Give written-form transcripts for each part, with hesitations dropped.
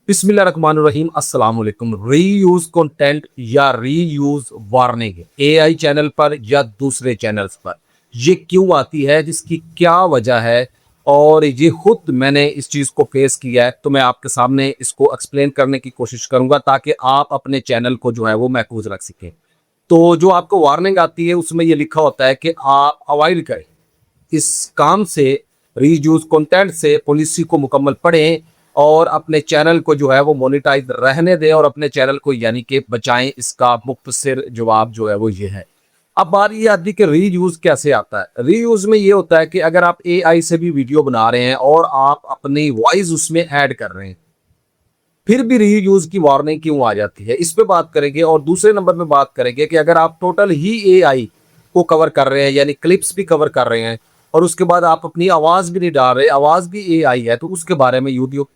बिस्मिल्लाहिर्रहमानिर्रहीम अस्सलाम वालेकुम। रीयूज कंटेंट या रीयूज वार्निंग एआई चैनल पर या दूसरे चैनल्स पर ये क्यों आती है, जिसकी क्या वजह है, और ये खुद मैंने इस चीज़ को फेस किया है, तो मैं आपके सामने इसको एक्सप्लेन करने की कोशिश करूंगा ताकि आप अपने चैनल को जो है वो महफूज रख सकें। तो जो आपको वार्निंग आती है उसमें ये लिखा होता है कि आप अवॉइड करें इस काम से, रीयूज कंटेंट से पॉलिसी को मुकम्मल पढ़ें और अपने चैनल को जो है वो मोनेटाइज रहने दें और अपने चैनल को यानी कि बचाएं। इसका मुख्तसर जवाब जो है वो ये है। अब बात ये आती है कि रीयूज कैसे आता है। रीयूज में ये होता है कि अगर आप एआई से भी वीडियो बना रहे हैं और आप अपनी वॉइस उसमें ऐड कर रहे हैं, फिर भी रीयूज की वार्निंग क्यों आ जाती है, इस पे बात करेंगे। और दूसरे नंबर में बात करेंगे कि अगर आप टोटल ही एआई को कवर कर रहे हैं, यानी क्लिप्स भी कवर कर रहे हैं, और उसके बाद आप अपनी आवाज भी नहीं डाल रहे, आवाज भी एआई है, तो उसके बारे में यूट्यूब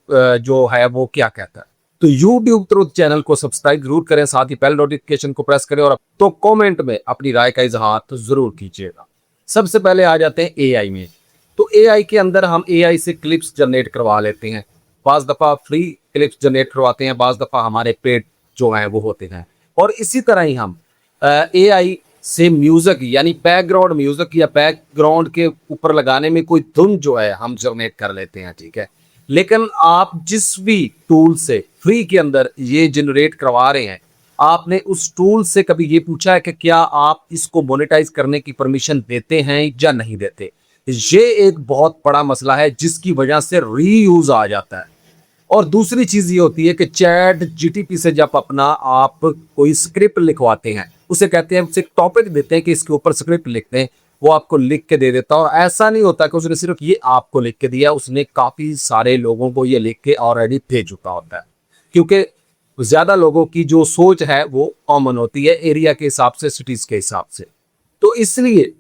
जो है वो क्या कहता है। तो यूट्यूब ट्रुथ चैनल को सब्सक्राइब जरूर करें, साथ ही बेल नोटिफिकेशन को प्रेस करें, और तो कमेंट में अपनी राय का इजहार तो जरूर कीजिएगा। सबसे पहले आ जाते हैं एआई में। तो एआई के अंदर हम एआई से क्लिप्स जनरेट करवा लेते हैं। बाज दफ़ा फ्री क्लिप्स जनरेट करवाते हैं, बाज दफ़ा हमारे पेड जो हैं वो होते हैं। और इसी तरह ही हम एआई से म्यूजिक यानी बैकग्राउंड म्यूजिक या बैकग्राउंड के ऊपर लगाने में कोई धुन जो है हम जनरेट कर लेते हैं, ठीक है। लेकिन आप जिस भी टूल से फ्री के अंदर ये जनरेट करवा रहे हैं, आपने उस टूल से कभी ये पूछा है कि क्या आप इसको मोनेटाइज करने की परमिशन देते हैं या नहीं देते। ये एक बहुत बड़ा मसला है जिसकी वजह से रीयूज आ जाता है। और दूसरी चीज ये होती है कि चैट जीटीपी से जब अपना आप कोई स्क्रिप्ट लिखवाते हैं, उसे कहते हैं, उसे टॉपिक देते हैं कि इसके ऊपर स्क्रिप्ट लिखते हैं, वो आपको लिख के दे देता है। और ऐसा नहीं होता कि उसने सिर्फ ये आपको लिख के दिया, उसने काफी सारे लोगों को ये लिख के ऑलरेडी भेज चुका होता है, क्योंकि ज्यादा लोगों की जो सोच है वो कॉमन होती है एरिया के हिसाब से, सिटीज के हिसाब से। तो इसलिए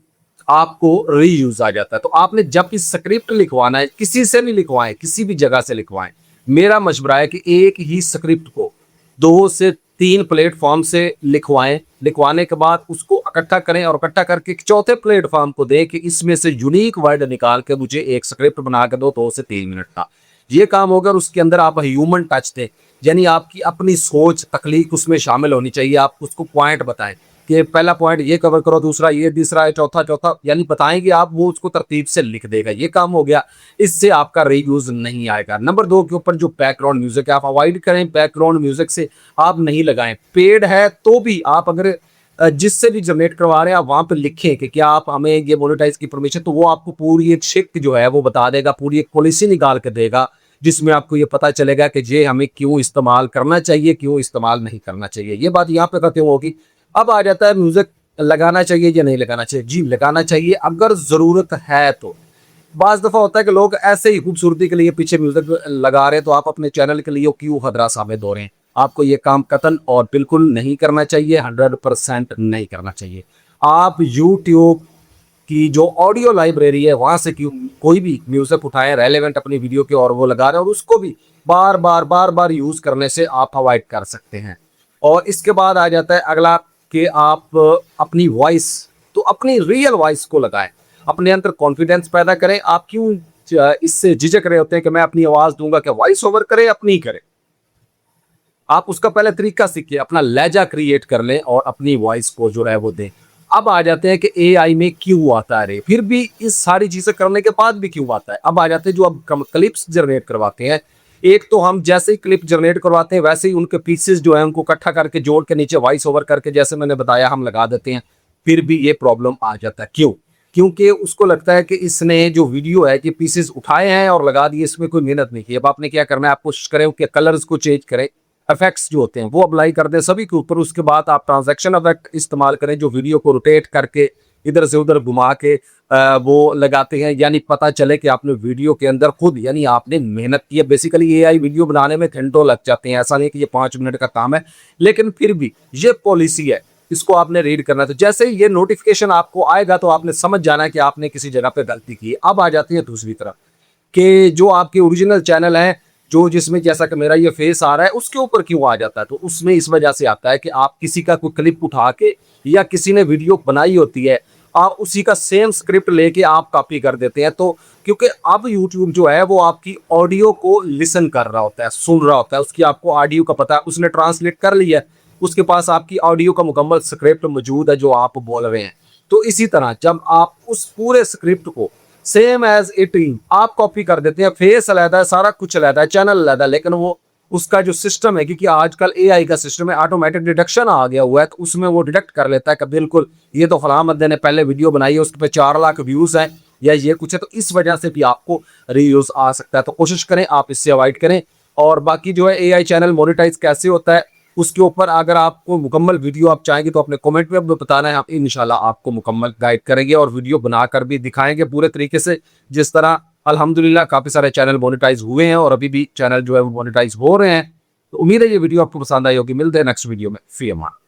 आपको रीयूज आ जाता है। तो आपने जब भी स्क्रिप्ट लिखवाना है, किसी से भी लिखवाएं, किसी भी जगह से लिखवाएं, मेरा मशवरा है कि एक ही स्क्रिप्ट को 2 से 3 प्लेटफॉर्म से लिखवाएं। लिखवाने के बाद उसको इकट्ठा करें और इकट्ठा करके एक चौथे प्लेटफॉर्म को दें कि इसमें से यूनिक वर्ड निकाल के मुझे एक स्क्रिप्ट बना के दो 2 से 3 मिनट का। ये काम होगा और उसके अंदर आप ह्यूमन टच दें, यानी आपकी अपनी सोच तख्लीक उसमें शामिल होनी चाहिए। आप उसको पॉइंट बताएं कि पहला पॉइंट ये कवर करो, दूसरा ये, तीसरा है, चौथा चौथा, यानी बताएंगे आप, वो उसको तरतीब से लिख देगा। ये काम हो गया, इससे आपका रीयूज नहीं आएगा। नंबर 2 के ऊपर जो बैकग्राउंड म्यूजिक है आप अवॉइड करें। बैकग्राउंड म्यूजिक से आप नहीं लगाएं। पेड है तो भी आप अगर जिससे भी जनरेट करवा रहे हैं आप वहां पर लिखें कि क्या आप हमें ये मोनेटाइज की परमिशन, तो वो आपको पूरी एक शिक जो है वो बता देगा, पूरी एक पॉलिसी निकाल कर देगा, जिसमें आपको ये पता चलेगा कि ये हमें क्यों इस्तेमाल करना चाहिए, क्यों इस्तेमाल नहीं करना चाहिए। ये बात यहाँ पे खत्म होगी। अब आ जाता है म्यूजिक लगाना चाहिए या नहीं लगाना चाहिए। जी लगाना चाहिए अगर जरूरत है तो। बाज दफा होता है कि लोग ऐसे ही खूबसूरती के लिए पीछे म्यूजिक लगा रहे हैं, तो आप अपने चैनल के लिए क्यों खतरा साबित हो रहे हैं। आपको ये काम कतन और बिल्कुल नहीं करना चाहिए, 100% नहीं करना चाहिए। आप यूट्यूब की जो ऑडियो लाइब्रेरी है वहां से क्यों कोई भी म्यूजिक उठाएं रेलेवेंट अपनी वीडियो के, और वो लगा रहे हैं, और उसको भी बार बार यूज करने से आप अवॉइड कर सकते हैं। और इसके बाद आ जाता है अगला कि आप अपनी वॉइस, तो अपनी रियल वॉइस को लगाएं, अपने अंदर कॉन्फिडेंस पैदा करें। आप क्यों इससे झिझक रहे होते हैं कि मैं अपनी आवाज दूंगा, कि वॉइस ओवर करे अपनी करे। आप उसका पहले तरीका सीखिए, अपना लहजा क्रिएट कर लें और अपनी वॉइस को जो है वो दें। अब आ जाते हैं कि एआई में क्यों आता है, फिर भी इस सारी चीजें करने के बाद भी क्यों आता है। अब आ जाते हैं जो अब क्लिप्स जनरेट करवाते हैं। एक तो हम जैसे ही क्लिप जनरेट करवाते हैं वैसे ही उनके पीसेस जो है उनको इकट्ठा करके जोड़ के नीचे वॉइस ओवर करके, जैसे मैंने बताया, हम लगा देते हैं। फिर भी ये प्रॉब्लम आ जाता है। क्यों? क्योंकि उसको लगता है कि इसने जो वीडियो है कि पीसेस उठाए हैं और लगा दिए, इसमें कोई मेहनत नहीं की। अब आपने क्या करना है, आप कोशिश करें कि कलर्स को चेंज करें, इफेक्ट्स जो होते हैं वो अप्लाई कर दें सभी के ऊपर। उसके बाद आप ट्रांजैक्शन इफेक्ट इस्तेमाल करें जो वीडियो को रोटेट करके इधर से उधर घुमा के वो लगाते हैं, यानी पता चले कि आपने वीडियो के अंदर खुद, यानी आपने मेहनत की है। बेसिकली एआई वीडियो बनाने में घंटों लग जाते हैं, ऐसा नहीं कि ये 5 मिनट का काम है, लेकिन फिर भी ये पॉलिसी है, इसको आपने रीड करना है। तो जैसे ही ये नोटिफिकेशन आपको आएगा तो आपने समझ जाना है कि आपने किसी जगह पे गलती की है। अब आ जाती है दूसरी तरफ कि जो आपके ओरिजिनल चैनल है, जो जिसमें जैसा कि मेरा ये फेस आ रहा है, उसके ऊपर क्यों आ जाता है। तो उसमें इस वजह से आता है कि आप किसी का कोई क्लिप उठा के, या किसी ने वीडियो बनाई होती है, आप उसी का सेम स्क्रिप्ट लेके आप कॉपी कर देते हैं। तो क्योंकि अब यूट्यूब जो है वो आपकी ऑडियो को लिसन कर रहा होता है, सुन रहा होता है, उसकी आपको ऑडियो का पता है, उसने ट्रांसलेट कर लिया है, उसके पास आपकी ऑडियो का मुकम्मल स्क्रिप्ट मौजूद है जो आप बोल रहे हैं। तो इसी तरह जब आप उस पूरे स्क्रिप्ट को सेम एज इट इज आप कॉपी कर देते हैं, फेस अलहदा है, सारा कुछ अलहदा है, चैनल अलहदा है, लेकिन वो उसका जो सिस्टम है, क्योंकि आजकल एआई का सिस्टम है, ऑटोमेटिक डिडक्शन आ गया हुआ है, तो उसमें वो डिडक्ट कर लेता है कि बिल्कुल ये तो फलां बंदे ने पहले वीडियो बनाई है, उसके पे 4 लाख व्यूज हैं या ये कुछ है, तो इस वजह से भी आपको रीयूज आ सकता है। तो कोशिश करें आप इससे अवॉइड करें। और बाकी जो है एआई चैनल मोनेटाइज कैसे होता है उसके ऊपर अगर आपको मुकम्मल वीडियो आप चाहेंगे तो अपने कमेंट में बताना है, हम इंशाल्लाह आपको मुकम्मल गाइड करेंगे और वीडियो बनाकर भी दिखाएंगे पूरे तरीके से। जिस तरह अल्हम्दुलिल्लाह काफ़ी सारे चैनल मोनेटाइज हुए हैं और अभी भी चैनल जो है वो मोनेटाइज हो रहे हैं। तो उम्मीद है ये वीडियो आपको पसंद आई होगी। मिलते हैं नेक्स्ट वीडियो में। फी अमान।